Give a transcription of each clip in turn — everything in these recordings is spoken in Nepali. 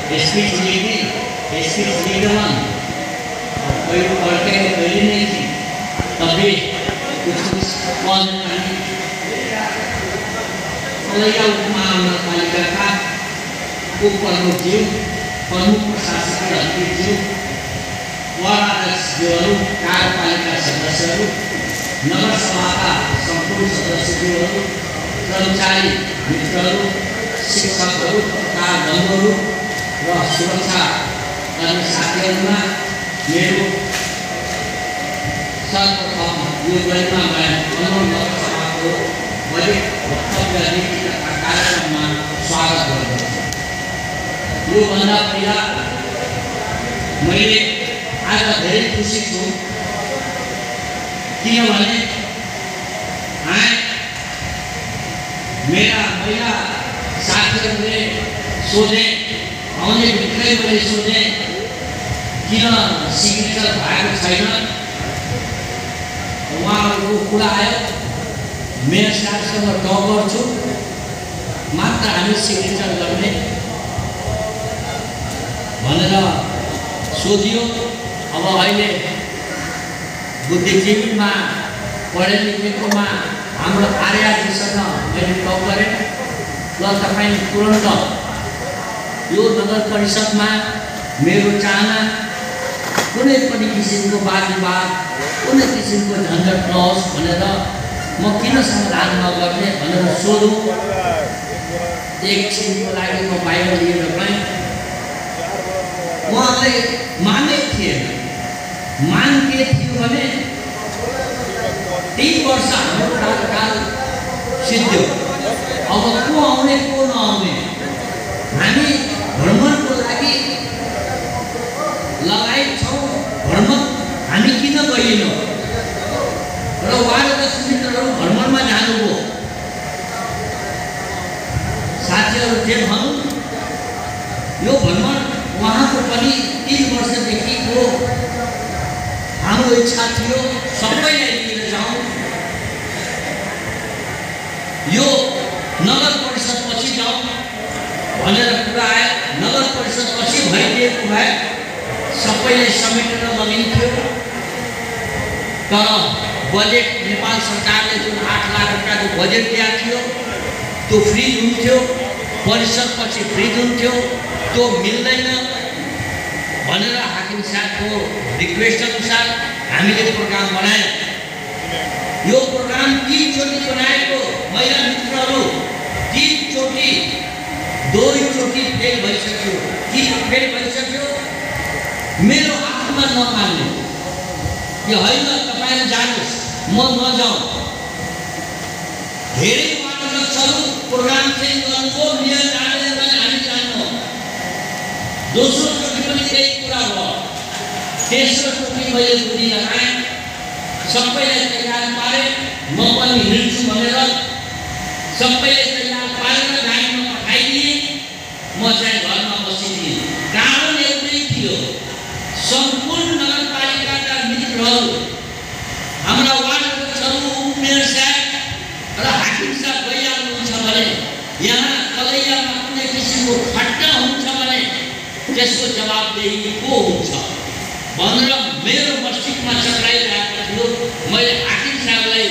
स्पीच लिखी, स्पीच लिखवान कोई पढ़ते पहले नहीं थी, तभी कुछ कॉल नहीं। कलैया उपमा नगरपालिका का उपप्रमुख ज्यू, प्रमुख प्रशासकीय अधिकारी ज्यू, वार्डाध्यक्षज्यूहरू, कार्यपालिका सदस्यहरू, नगरसभाका सम्पूर्ण सदस्यज्यूहरू, कर्मचारी मित्रहरू, शिक्षकहरू, पत्रकार बन्धुहरू र सुरक्षा कर्मी साथीहरूमा मेरो सर्वप्रथम यो गरिमामय नगरसभाको बजेट वक्तव्य नीतिका कार्यक्रममा स्वागत गर्दछु। योभन्दा पहिला मैले आज धेरै खुसी छु किनभने मेरा महिला साथीहरूले सोधे, आउने बित्तिकै मैले सोधे किन सिग्नेचर भएको छैन। उहाँहरूको कुरा आयो, मेयर साहबसँग टक गर्छु मात्र हामी सिग्नेचर गर्ने भनेर सोधियो। अब अहिले बुद्धिजीवीमा पढे लेखेकोमा हाम्रो आर्यजीसँग मैले टक गरेँ, ल तपाईँ तुरन्त यो नगर परिषदमा मेरो चाहना कुनै पनि किसिमको वाद विवाद, कुनै किसिमको झन्झट नहोस् भनेर म किन समाधान नगर्ने भनेर सोधौँ। एकछिनको लागि म बाहिर लिएर गएँ। उहाँले मानै थिएन। मान के थियो भने 3 वर्ष हाम्रो कार्यकाल सिद्धियो, अब को आउने को नआउने, हामी भ्रमणको लागि लगायत छौँ, भ्रमण हामी किन गएनौँ र वार्डका मित्रहरू भ्रमणमा जानुभयो। साथीहरू जे भनौँ यो भ्रमण उहाँको पनि 3 वर्षदेखिको हाम्रो इच्छा थियो सबैलाई लिएर जाउँ। यो नगर परिषद पछि जाउँ भनेर कुरा आयो। नगर परिषद पछि भइदिएको भए सबैले समेटेर लगिन्थ्यो, तर बजेट नेपाल सरकारले जुन 8 लाख रुपियाँको बजेट दिएको थियो त्यो फ्रिज हुन्थ्यो, परिषद पछि फ्रिज हुन्थ्यो, त्यो मिल्दैन भनेर हाकिम साहबको रिक्वेस्ट अनुसार हामीले प्रोग्राम बनायौँ। यो प्रोग्राम 3 चोटि बनाएको महिला मित्रहरू 3 चोटि 2 चोटि फेल भइसक्यो। किन फेल भइसक्यो? मेरो हातमा नमान्ने कि होइन तपाईँ जानुहोस् म नजाउँ। धेरै वार्डहरू प्रोग्राम चेन्ज गर्नुभयो, मेयर जाने भने हामी जान्नौँ। दोस्रो चोटि पनि त्यही कुरा भयो। तेस्रो चोटि मैले बुद्धि लगाएँ, सबैलाई तयार पारेँ, म पनि हिँड्छु भनेर सबैले तयार पारेर गाडीमा पठाइदिए। म चाहिँ घरमा बसिदिएँ। कारण एउटै थियो, सम्पूर्ण नगरपालिकाका मित्रहरू, हाम्रा वार्डहरू, मेयर साहब र हाकिम साहब गइहाल्नुहुन्छ भने यहाँ कलैयामा कुनै किसिमको घटना हुन्छ भने त्यसको जवाबदेही को हुन्छ भनेर मेरो मस्तिष्कमा चक्राइरहेको थियो। मैले हाकिम साहबलाई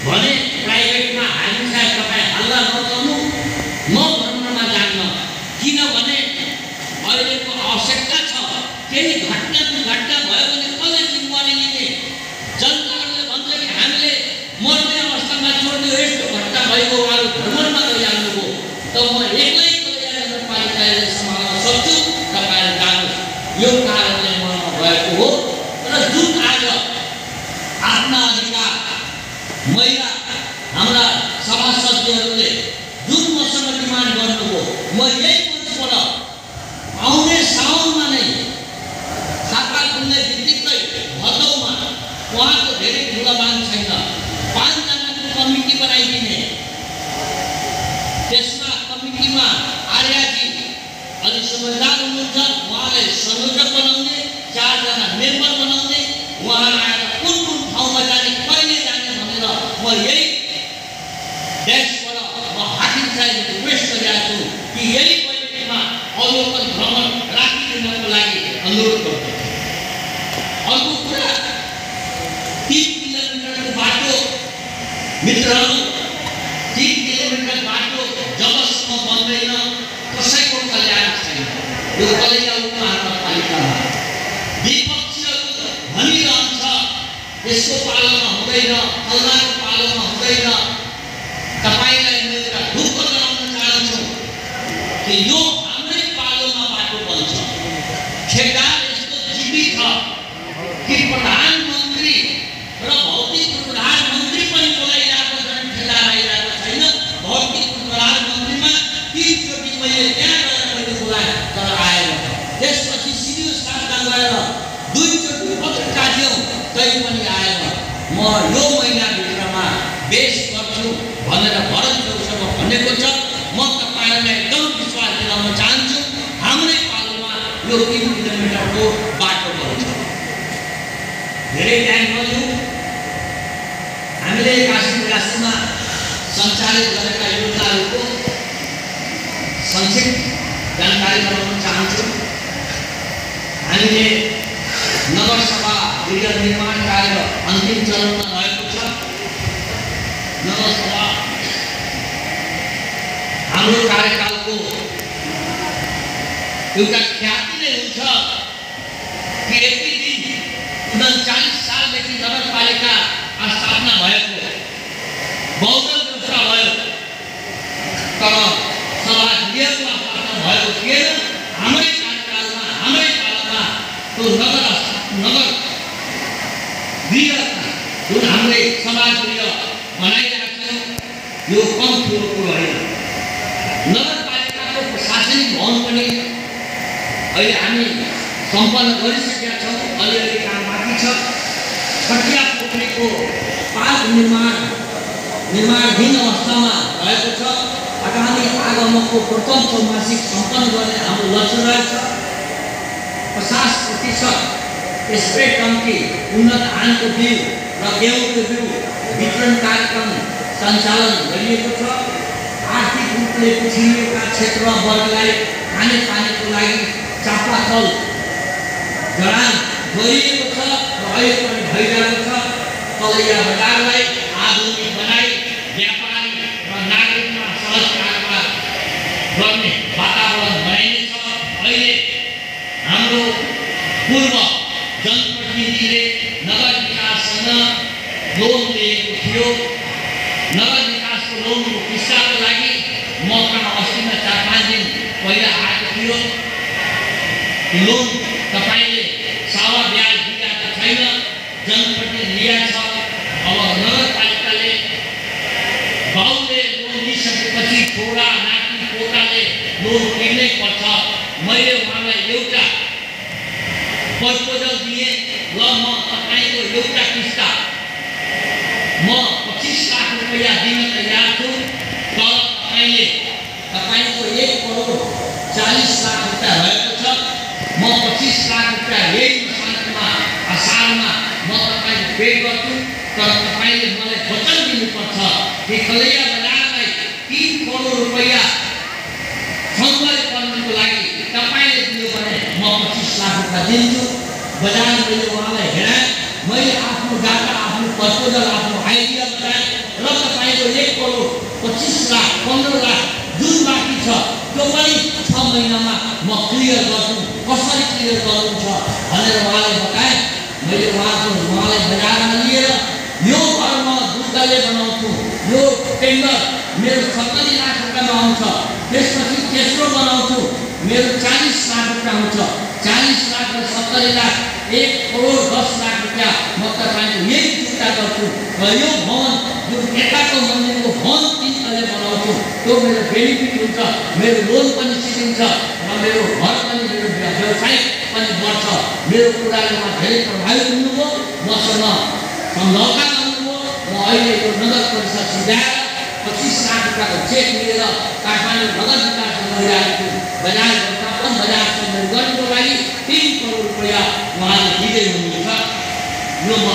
भने प्राइभेटमा, हाकिम साहब तपाईँ हल्ला नगर्नु, म भ्रमणमा जान्न, किनभने अहिलेको आवश्यकता छ। केही घटना दुर्घटना भयो भने कसले जिम्मेवारी लिने? जनताहरूले भन्छ कि हामीले मर्ने अवस्थामा छोड्यो, यस्तो घटना भएको उहाँहरू भ्रमणमा गइहाल्नुभयो, त म एक्लै नगरपालिकाले सम्हाल्न सक्छु, तपाईँहरू जानुहोस्। यो कारणले म गएको हो। र जुन आज आफ्ना अधिकार महिला हाम्रा सभासदहरूले जुन मसँग डिमान्ड गर्नुभयो, म यही मञ्चबाट आउने साउनमा नै खाता खुल्ने बित्तिकै भदौमा उहाँको धेरै ठुलो माग छैन, 5 जनाको कमिटी बनाइदिने। त्यसमा कमिटीमा आर्यजी अलि समझदार हुनुहुन्छ, उहाँलाई संयोजक बनाउने, 4 जना मेम्बर बनाउने, उहाँ आएर कुन कुन ठाउँमा जाने, कहिले जाने भनेर म यही देशबाट म हाकिम साहबले रिक्वेस्ट गरिरहेको छु कि यही बजेटमा अवलोकन भ्रमण अनुरोध गर्दछु। अर्को कुरा 3 किलोमिटरको बाटो मित्रहरू, 3 किलोमिटर बाटो जबसम्म बन्दैन कसैको कल्याण छैन। यो कलैया उपमहानगरपालिकामा विपक्षीहरू भनिरहन्छ यसको पालोमा हुँदैन, फल्नाको पालोमा हुँदैन। तपाईलाई म एउटा ढुक्क गराउन चाहन्छु कि यो हाम्रै पालोमा बाटो बन्छ। ठेकेदार यस्तो जीवित छ कि प्रधानमन्त्री र भौतिक प्रधानमन्त्री पनि बोलाइरहेको छन्, ठेकेदार आइरहेको छैन। भौतिक प्रधानमन्त्रीमा 3 चोटि मैले त्यहाँ गएर मैले बोलाएँ तर आएन। त्यसपछि सिडिओ साथमा गएर 2 चोटि पत्र काट्यौँ तै पनि आएन। म यो महिनाभित्रमा बेस गर्छु भनेर भरत जोशीसँग भनेको छ। म तपाईहरुलाई एकदम विश्वास दिलाउन चाहन्छु हाम्रै पालोमा यो 3 किलोमिटरको बाटो बन्छ। धेरै टाइम नलिउँ, हामीले काशी विकासमा सञ्चालित गरेका योजनाहरूको संक्षिप्त जानकारी गराउन चाहन्छु। हामीले नगरसभा गृह निर्माण कार्य अन्तिम चरणमा रहेको छ। नगरसभा हाम्रो कार्यकालको एउटा ख्याति नै हुन्छ कि यति दिन 39 सालदेखि नगरपालिका स्थापना भएको बहुदल व्यवस्था भयो तर सभा गृहको स्थापना भएको थिएन। हाम्रै कार्यकालमा हाम्रै पालामा त्यो नगर गृह जुन हामीले सभा गृह बनाइरहेका छौँ यो कम ठुलो कुरो होइन। नगरपालिकाको प्रशासनिक भवन पनि अहिले हामी सम्पन्न गरिसकेका छौँ। अलिअलि काम बाँकी छ। खटिया पोखरीको पार्क निर्माणाधीन अवस्थामा रहेको छ। आगामी आगमको प्रथम चौमासिक सम्पन्न गर्ने हाम्रो लक्ष्य रहेछ। 50% स्प्रे टंकी, उन्नत आनको बिउ र गेहूँको बिउ वितरण कार्यक्रम सञ्चालन गरिएको छ। आर्थिक रूपले पिछडिएका क्षेत्र वर्गलाई खाने पानीको लागि चापाकल जडान गरिएको छ र अहिले पनि भइरहेको छ। कलैया बजारलाई आधुनिक बनाई व्यापारी र नागरिकमा सहज कारोबार गर्ने वातावरण बनाइनेछ। अहिले हाम्रो पूर्व जनप्रतिनिधिले नगर विकाससँग लोन लिएको थियो। नगर विकासको लोनको किस्ताको लागि म कहाँ अस्तिमा 4-5 दिन पहिला आएको थियो। लोन तपाईले सावा ब्याज दिएको छैन, जनप्रतिनिधि लिएको छ। अब नगरपालिकाले बाउले लोन लिइसकेपछि छोरा नाति पोताले लोन तिर्नै पर्छ। मैले उहाँलाई एउटा प्रपोजल दिए, ल म तपाईको एउटा किस्ता म 25 लाख रुपैयाँ दिन तयार छु, तर तपाईको 1 करोड 40 लाख रुपैयाँ रहेको छ। म 25 लाख रुपैयाँ यही मसान्तमा असारमा म तपाईको पे गर्छु, तर तपाईले मलाई वचन दिनुपर्छ कि कलैया बजारलाई 3 करोड रुपैयाँ सौन्दर्य गर्नको लागि तपाईले दियो भने म 25 लाख रुपैयाँ दिन्छु। बजार मैले उहाँलाई हेराएँ, मैले आफ्नो डाटा, आफ्नो प्रपोजल, आफ्नो आइडिया बताएँ र तपाईको 1 करोड 25 लाख 15 लाख जुन बाँकी छ त्यो पनि 6 महिनामा म क्लियर गर्छु। कसरी क्लियर गर्नुहुन्छ भनेर उहाँलाई बताएँ। मैले उहाँलाई बजारमा लिएर यो घर म दुधले बनाउँछु, यो टेन्डर मेरो 70 लाख रुपैयाँमा आउँछ, त्यसपछि तेस्रो बनाउँछु मेरो 40 लाख रुपैयाँ आउँछ। 40 लाख र 70 लाख 1 करोड 10 लाख रुपैयाँ म तपाईको यही चुक्ता गर्छु र यो भवन जुन यताको मन्दिरको भवन 3 तले बनाउँछु त्यो मेरो बेनिफिट हुन्छ, मेरो लोन पनि सिद्धिन्छ र मेरो घर पनि मेरो व्यवसाय पनि बढ्छ। मेरो कुरामा धेरै प्रभावित हुनुभयो, मसँग सम्झौता गर्नुभयो। म अहिले यो नगर परिषद सिधाएर 25 लाख रुपैयाँको चेक लिएर काठमाडौँ नगर विकास गरिरहेको छु। बजार व्यवस्थापन, बजार सञ्चालन गर्नको लागि 3 करोड रुपैयाँ उहाँले दिँदै हुनुहुन्छ। यो म